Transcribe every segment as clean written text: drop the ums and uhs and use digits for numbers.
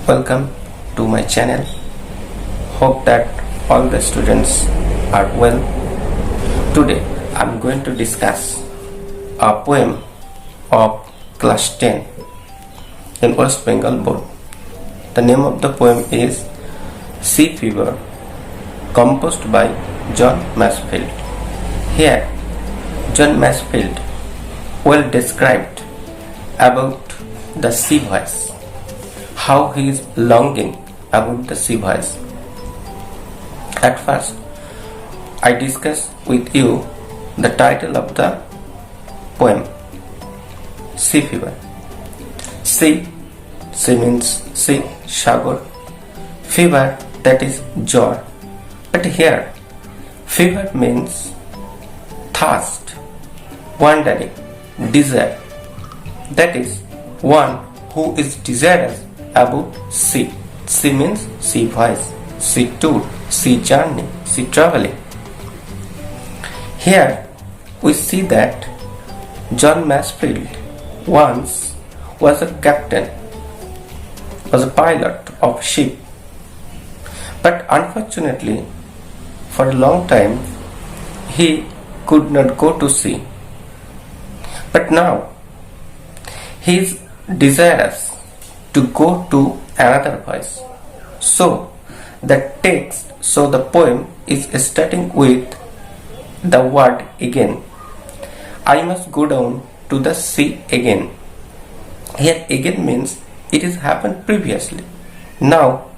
Welcome to my channel. Hope that all the students are well. Today I am going to discuss a poem of class 10 in West Bengal board. The name of the poem is Sea Fever, composed by John Masefield. Here John Masefield well described about the sea voice, how he is longing about the sea voice. At first, I discuss with you the title of the poem, Sea Fever. Sea means sea, Sagar. Fever, that is jar. But here, fever means thirst, wandering, desire. That is one who is desirous about sea. Sea means sea voice, sea tour, sea journey, sea traveling. Here we see that John Masefield once was a captain, was a pilot of ship, but unfortunately for a long time he could not go to sea. But now he is desirous to go to another voice. So the poem is starting with the word again. I must go down to the sea again. Here again means it has happened previously. Now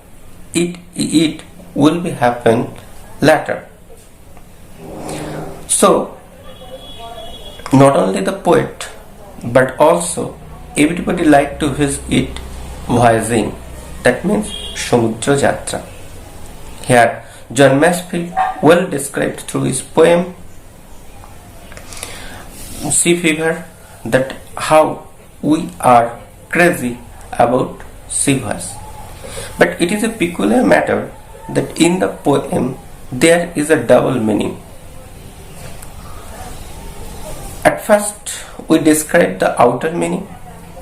it will be happen later. So not only the poet but also everybody like to visit voyaging. That means Samudra Jatra. Here John Masefield well described through his poem Sea Fever that how we are crazy about sea voice. But it is a peculiar matter that in the poem there is a double meaning. At first we describe the outer meaning,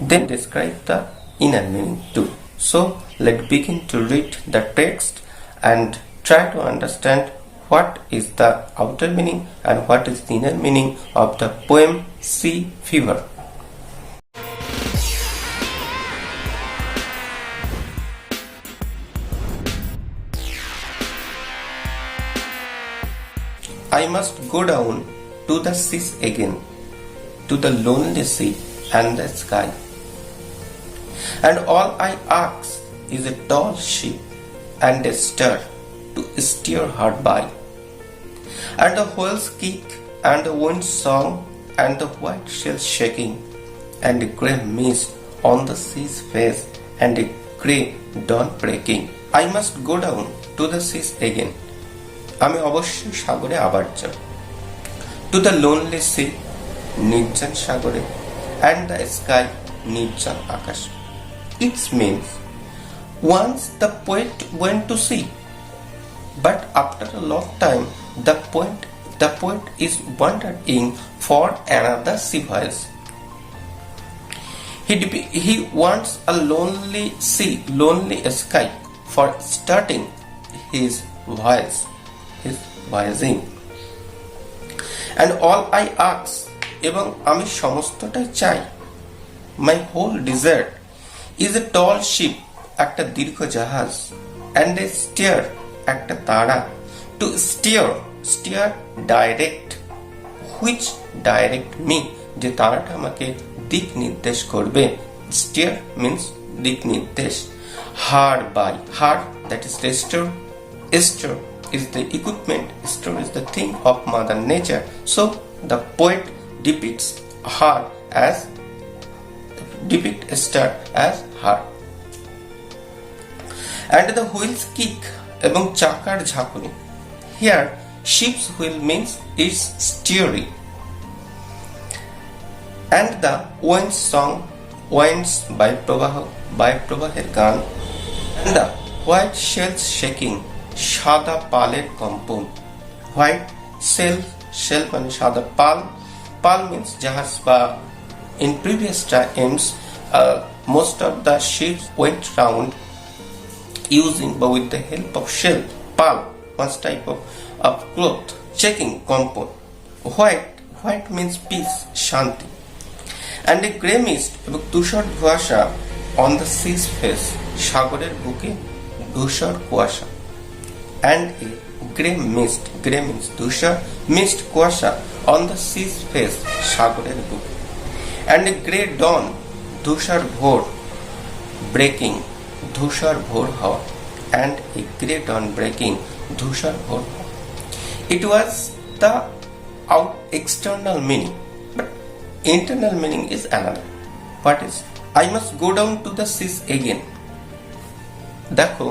then describe the inner meaning too. So let's begin to read the text and try to understand what is the outer meaning and what is the inner meaning of the poem Sea Fever. I must go down to the seas again, to the lonely sea and the sky. And all I ask is a tall ship and a stir to steer her by. And the whales kick and the wind song and the white shells shaking and a grey mist on the sea's face and a grey dawn breaking. I must go down to the seas again. আমি অবশ্যই সাগরে আবার যাব। To the lonely sea, নির্জন সাগরে, and the sky, নির্জন আকাশ. It means once the poet went to sea, but after a long time the poet is wandering for another sea voice. He wants a lonely sea, lonely sky for starting his voice, his voyaging. And all I ask, এবং আমি সমস্তটাই চাই, my whole desire is a tall ship, একটা দীর্ঘ জাহাজ, and a steer, একটা তারা, to steer direct, which direct me, যে তারাটা আমাকে দিক নির্দেশ করবে. Steer means দিক নির্দেশ. Her by, her, that is the steer is the equipment, steer is the thing of mother nature. So the poet depicts steer as her. And the wheels kick, এবং চাকার ঝাঁকুনি. Here ship's wheel means its steering. And the wind song, winds by প্রবাহের গান. And the white shells shaking, সাদা পালের কম্পন. White shell মানে সাদা পাল. পাল means জাহাজ বা in previous times most of the ships went round using but with the help of shell, pulp, one type of cloth, checking compound. White means peace, shanti. And a grey mist এবং ধূসর কুয়াশা on the sea's face, সাগরের বুকে ধূসর কুয়াশা. And a grey mist means ধূসর, mist কুয়াশা on the sea's face, সাগরের বুকে. And a grey dawn, ধূসর ভোর, breaking, ধূসর ভোর হওয়া. And a grey dawn breaking, ধূসর ভোর হওয়া. It was the external meaning, but internal meaning is another. What is? I must go down to the seas again. দেখো,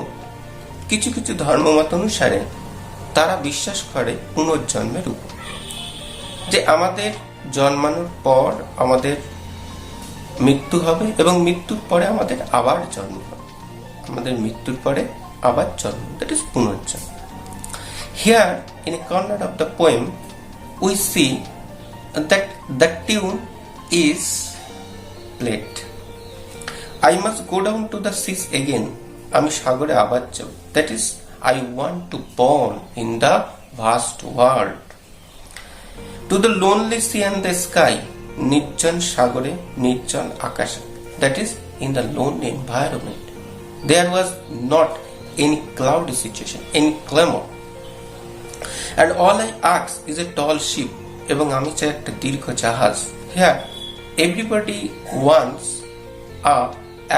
কিছু কিছু ধর্মমত অনুসারে তারা বিশ্বাস করে পুনর্জন্মের উপর, যে আমাদের জন্মানোর পর আমাদের মৃত্যু হবে এবং মৃত্যুর পরে আমাদের আবার জন্ম হবে, আমাদের মৃত্যুর পরে আবার জন্ম, দ্যাট ইজ পুনর্জন্ম. Here in a corner of the poem we see that the tune is played. I must go down to the seas again. আমি সাগরে আবার যাব. That is, I want to born in the vast world. To the lonely sea and the sky. নির্জন সাগরে, নির্জন আকাশে. That is, in the lonely environment. There was not any cloudy situation, any clamor. And all I ask is a tall ship. এবং আমি চাই একটা দীর্ঘ জাহাজ. Here, everybody wants a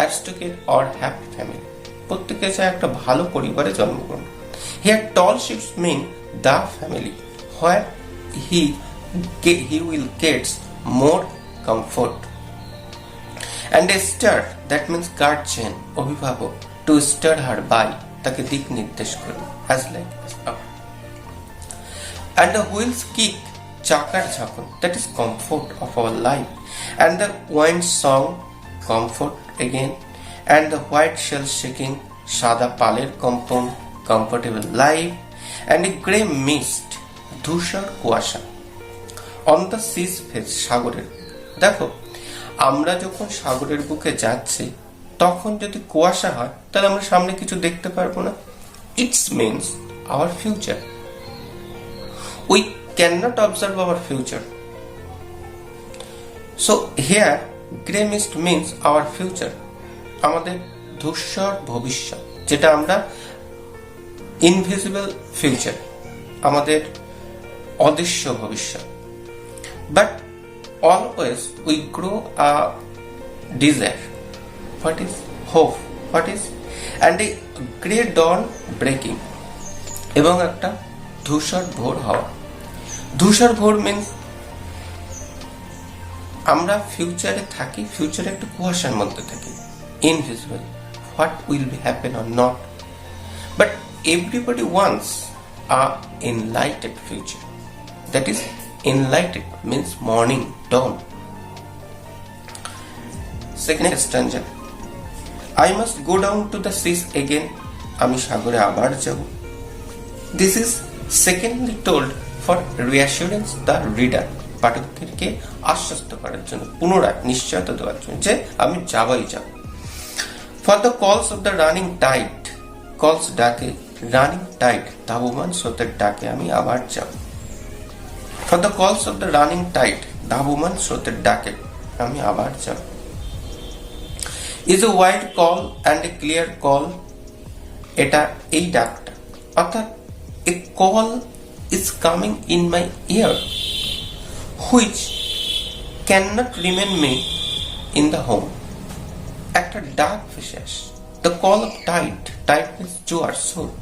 aristocrat or happy family. প্রত্যেকে চায় একটা ভালো পরিবারে জন্মগ্রহণ. Here, tall ships mean the family where he will get more comfort. And a star, that means guardian, অভিভাবক, to steer her by, তাকে দিক নির্দেশ করে, as like as up. And the wheels kick, চাকার ঝাঁকুন, that is comfort of our life. And the wind song, comfort again. And the white shell shaking, সাদা পালের কম্পন, comfortable life. And a grey mist, ধূসর কুয়াশা, on the sea's face, সাগরের. দেখো, আমরা যখন সাগরের বুকে যাচ্ছি তখন যদি কুয়াশা হয় তাহলে আমরা সামনে কিছু দেখতে পারবো না. It means our future. We cannot observe our future. So here grey mist means our future, আমাদের ধূসর ভবিষ্যৎ, যেটা আমরা ইনভিজিবল ফিউচার, আমাদের অদৃশ্য ভবিষ্যৎ. But always we grow a desire. What is hope? What is? And a grey dawn breaking. এবং একটা ধূসর ভোর হওয়া. ধূসর ভোর মিন্স আমরা ফিউচারে থাকি, ফিউচারে একটা কুয়াশার মধ্যে থাকি, invisible. What will be happen or not? But everybody wants a enlightened future. That is, enlightened means morning, dawn. Second stanza. I must go down to the seas again. আমি সাগরে আবার যাব. This is secondly told for reassurance the reader. পাঠককে আশ্বস্ত করার জন্য, পুনরায় নিশ্চয়তা দেওয়ার জন্য যে আমি যাবই যাব. For the calls of the running tide, calls ডাকে, running tide, ধাবমান স্রোতের ডাকে আমি আবার যাব. For the calls of the running tide, ধাবমান স্রোতের ডাকে আমি আবার যাব. Is a wide call and a clear call. এটা এই ডাকটা, অর্থাৎ a call is coming in my ear which cannot remain me in the home. একটা ডাক ভেসে আসে. The call of tide, tide means জোয়ার,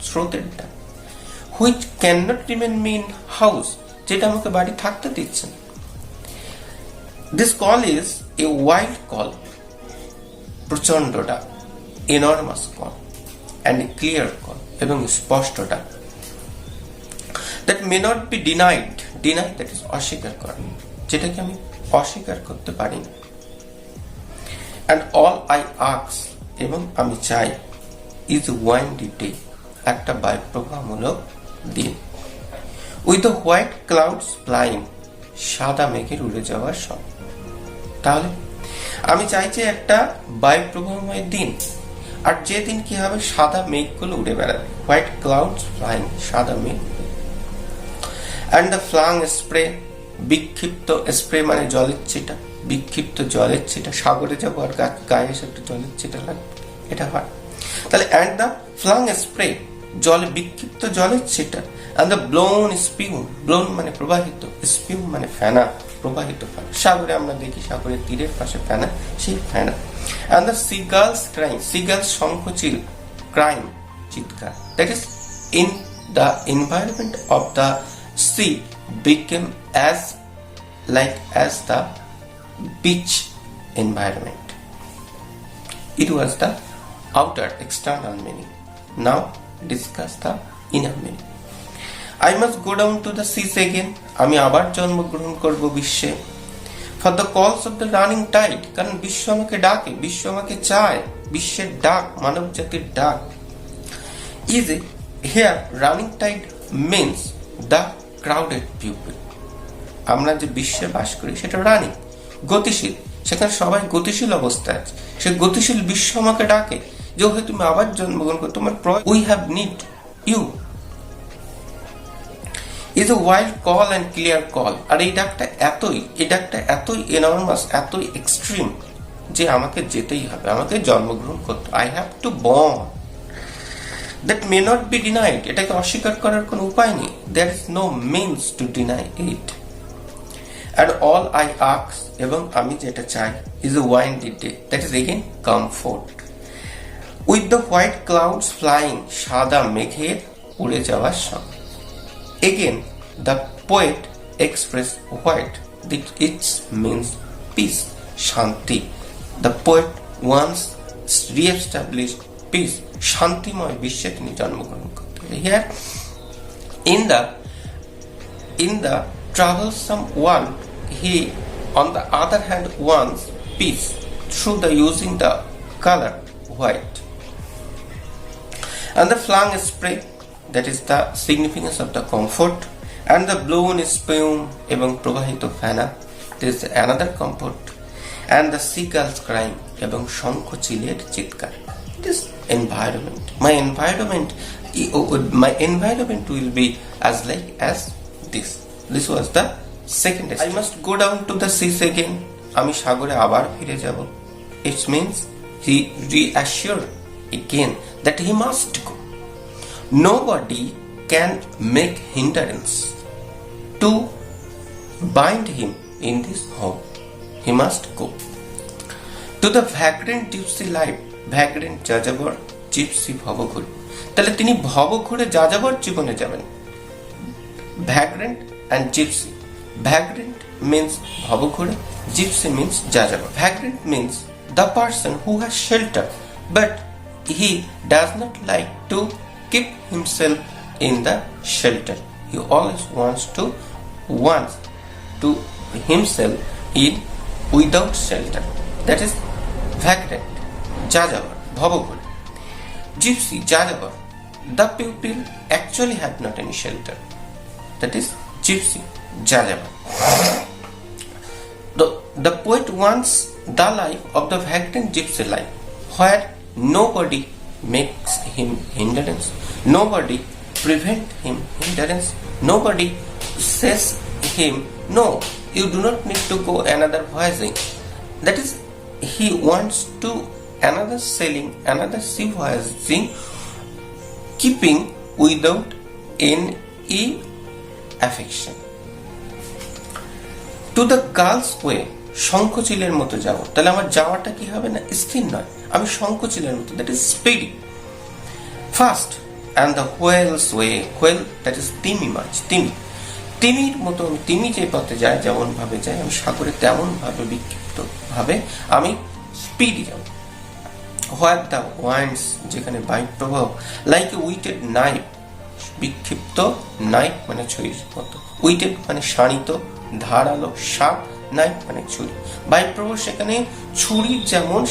স্রোতের ডাক. Which cannot remain me in house, যেটা আমাকে বাড়ি থাকতে দিচ্ছে না. This call is a wild call, প্রচন্ড ডাক, enormous call, and a clear call, এবং স্পষ্ট ডাক. That may not be denied. Denied, that is অস্বীকার করা, যেটাকে আমি অস্বীকার করতে পারি না. And all I ask, এবং আমি চাই, is a windy day, একটা বায়ুপ্রবাহমূলক দিন. With the white clouds flying, সাদা মেঘের উড়ে যাওয়ার শব্দ. তাহলে আমি চাইছি একটা বায়ুপ্রবাহময় দিন, আর যেদিন কি হবে, সাদা মেঘগুলো উড়ে বেড়াবে, হোয়াইট ক্লাউডস ফ্লাইং, সাদা মেঘ। অ্যান্ড দ্য ফ্লাং স্প্রে, বিক্ষিপ্ত, স্প্রে মানে জলের ছিটা, বিক্ষিপ্ত জলের ছিটা, সাগরে যাবো আর গায়ে এসে একটু জলের ছিটা লাগবে, এটা হয়। তাহলে অ্যান্ড দ্য ফ্লাং স্প্রে, জলে বিক্ষিপ্ত জলের ছিটা, অ্যান্ড দ্য ব্লোন স্পিউম, ব্লোন মানে প্রবাহিত, স্পিউম মানে ফেনা, প্রবাহিত ফেনা। সাগরে আমরা দেখি, সাগরের তীরের পাশে ফেনা, সেই ফেনা। And the seagulls crime, seagulls শঙ্খচিল, ক্রাইম চিৎকার। That is in the environment of the sea became as like as the beach environment. It was the outer external meaning. Now discuss the inner meaning. I must go down to the seas again. আমি আবার জন্মগ্রহণ করব বিশ্বে। For the calls of the running tide, কারণ বিশ্ব আমাকে ডাকে, বিশ্ব আমাকে চায়, বিশ্বের ডাক, মানব জাতির ডাক। Is it here running tide means the crowded people. আমরা যে বিশ্বে বাস করি সেটা রানিং, গতিশীল, সেখানে সবাই গতিশীল অবস্থায় আছে। সে গতিশীল বিশ্ব আমাকে ডাকে যে ওহে তুমি আবার জন্মগ্রহণ করো, তোমার we have need you. Is a wild call and clear call. আর এই ডাকটা এতই এনর্মাস, এতই এক্সট্রিম যে আমাকে যেতেই হবে, আমাকে জন্মগ্রহণ করতে। I have to born. That may not be denied. এটাকে অস্বীকার করার কোনো উপায় নেই। There is no means to deny it. And all I ask, এবং আমি যেটা চাই, is a windy day. That is again comfort. With the white clouds flying, সাদা মেঘের উড়ে যাওয়ার সঙ্গে। Again, the poet expressed what it means peace, শান্তি. The poet once re-established peace, শান্তিময় বিশ্বে তিনি জন্মগ্রহণ করতে। Here in the troublesome world, he on the other hand wants peace through the using the color white. And the flung spray, that is the significance of the comfort, and the blown spume, এবং প্রবাহিত ফেনা, this is another comfort, and the seagulls crying, এবং শঙ্খচিলের চিৎকার। This environment, my environment will be as like as this was the second step. I must go down to the seas again. আমি সাগরে আবার ফিরে যাব। It means he reassured again that he must go. Nobody can make hindrance to bind him in this home. He must go. To the vagrant gypsy life, ভ্যাগ্রেন্ট যাযাবর, gypsy ভবঘুরে। তাহলে তিনি ভবঘুরে যাযাবর জীবনে যাবেন। Vagrant and gypsy. Vagrant means ভবঘুরে, gypsy means যাযাবর। Vagrant means the person who has shelter but he does not like to keep himself in the shelter. He always wants to himself in without shelter. That is vagrant, যাযাবর, ভবঘুরে। Gypsy, যাযাবর, the people actually have not any shelter. That is gypsy, যাযাবর। The poet wants the life of the vagrant gypsy life, where nobody makes him hindrance, nobody prevent him hindrance, nobody says him, no, you do not need to go another voyaging. That is, he wants to another sailing, another sea voyaging, keeping without any affection. To the girl's way, শঙ্খচিলের মতো যাব। তাহলে আমার যাওয়াটা কি হবে না, স্থির নয়, আমি শঙ্খচিলের মতো, that is speedy, fast. And the whales way, whale that is তিমি মাছ, তিমির মতো, তিমি যে পথে যায়, যেমন ভাবে যায়, আমি সাগরে তেমন ভাবে, বিক্ষিপ্ত ভাবে আমি স্পিডি যাব। হোয়ার দ্য ওয়াইন্ডস, যেখানে বায়ু প্রবাহ, লাইক এ উইটেড নাইফ, বিক্ষিপ্ত, নাইফ মানে ছুরির মতো, উইটেড মানে শাণিত, ধারালো, শার্প, নাইফ মানে ছুরি। বায়ু প্রবাহ সেখানে ছুরির যেমন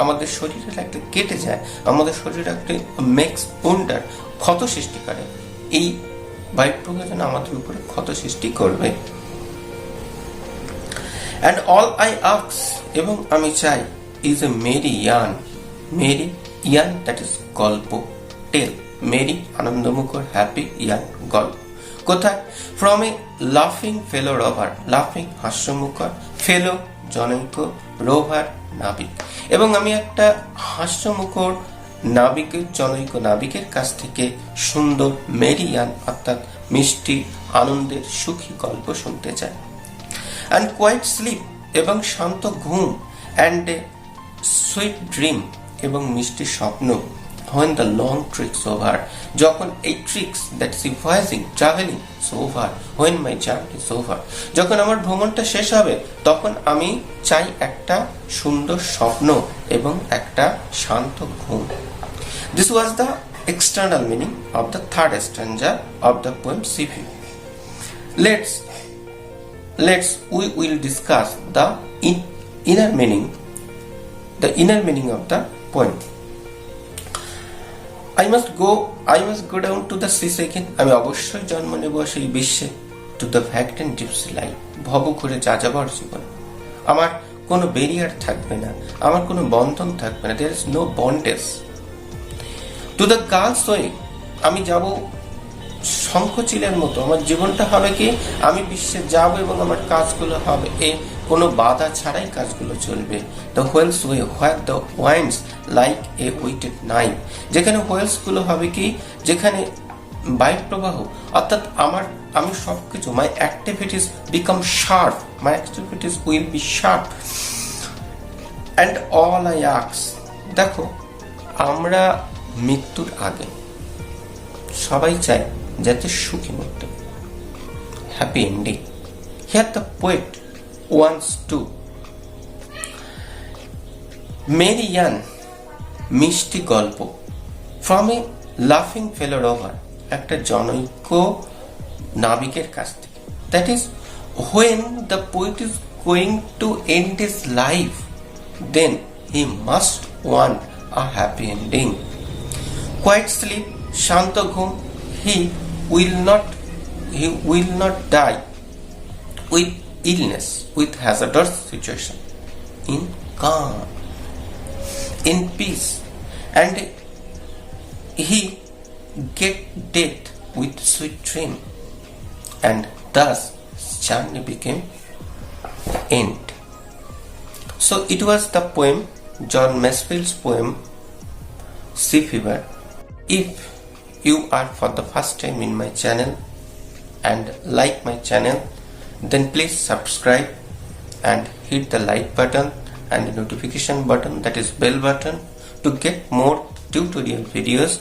আমাদের শরীরে লাগলে কেটে যায়, আমাদের শরীরে একটা মেক্স উন্ডার, ক্ষত সৃষ্টি করে, এই বায়ু প্রবাহ যেন আমাদের উপরে ক্ষত সৃষ্টি করবে। অ্যান্ড অল আই আস্ক, এবং আমি চাই, is a merry yarn, merry yarn, that is গল্প, tale, merry আনন্দমুখর, happy yarn গল্প। কোথায়? from a laughing fellow rover, laughing হাস্যমুখর, fellow জনৈক, rover নাবিক। এবং আমি একটা হাস্যমুখর নাবিকের, জনৈক নাবিকের কাছ থেকে সুন্দর মেরি ইয়ার্ন অর্থাৎ মিষ্টি আনন্দের সুখী গল্প শুনতে চাই। and quiet sleep, এবং শান্ত ঘুম, and a sweet dream, এবং মিষ্টি স্বপ্ন, when the long trips over, যখন এই tricks, that's voyaging, traveling is over, when my journey is over, যখন আমার ভ্রমণটা শেষ হবে তখন আমি চাই একটা সুন্দর স্বপ্ন এবং একটা শান্ত ঘুম। This was the external meaning of the third stanza of the poem Sea Fever. We will discuss the inner meaning of the poem. I must go down to the sea again. আমি অবশ্যই জন্ম নেব সেই বিশ্বে, to the vacant gypsy life, ভব করে যাযাবর জীবন। আমার কোনো ব্যারিয়ার থাকবে না, আমার কোনো বন্ধন থাকবে না, there is no bondage. to the girl's way, আমি যাব শঙ্খচিলের মতো, আমার জীবনটা হবে কি, আমি বিশ্বে যাব এবং আমার কাজগুলো হবে কোনো বাধা ছাড়াই কাজগুলো চলবে। the whale's way, where the winds like a whetted knife, যেখানে whales গুলো হবে কি, যেখানে বায়ু প্রবাহ, অর্থাৎ আমি সবকিছু, my activities become sharp, my activities will be sharp, and all I ask, দেখো আমরা মৃত্যুর আগে সবাই চাই যাতে সুখী মৃত্যু, happy ending. Here the poet wants to merry yarn, মিষ্টি গল্প, from a laughing fellow rover, একটা জনৈক নাবিকের কাছ থেকে, that is when the poet is going to end his life, then he must want a happy ending. Quiet sleep, শান্ত ঘুম, he will not die with illness, with hazardous situation, in calm, in peace, and he get death with sweet dream, and thus his journey became end. So it was the poem, John Masefields poem Sea Fever. If you are for the first time in my channel and like my channel, then please subscribe and hit the like button and the notification button, that is bell button, to get more tutorial videos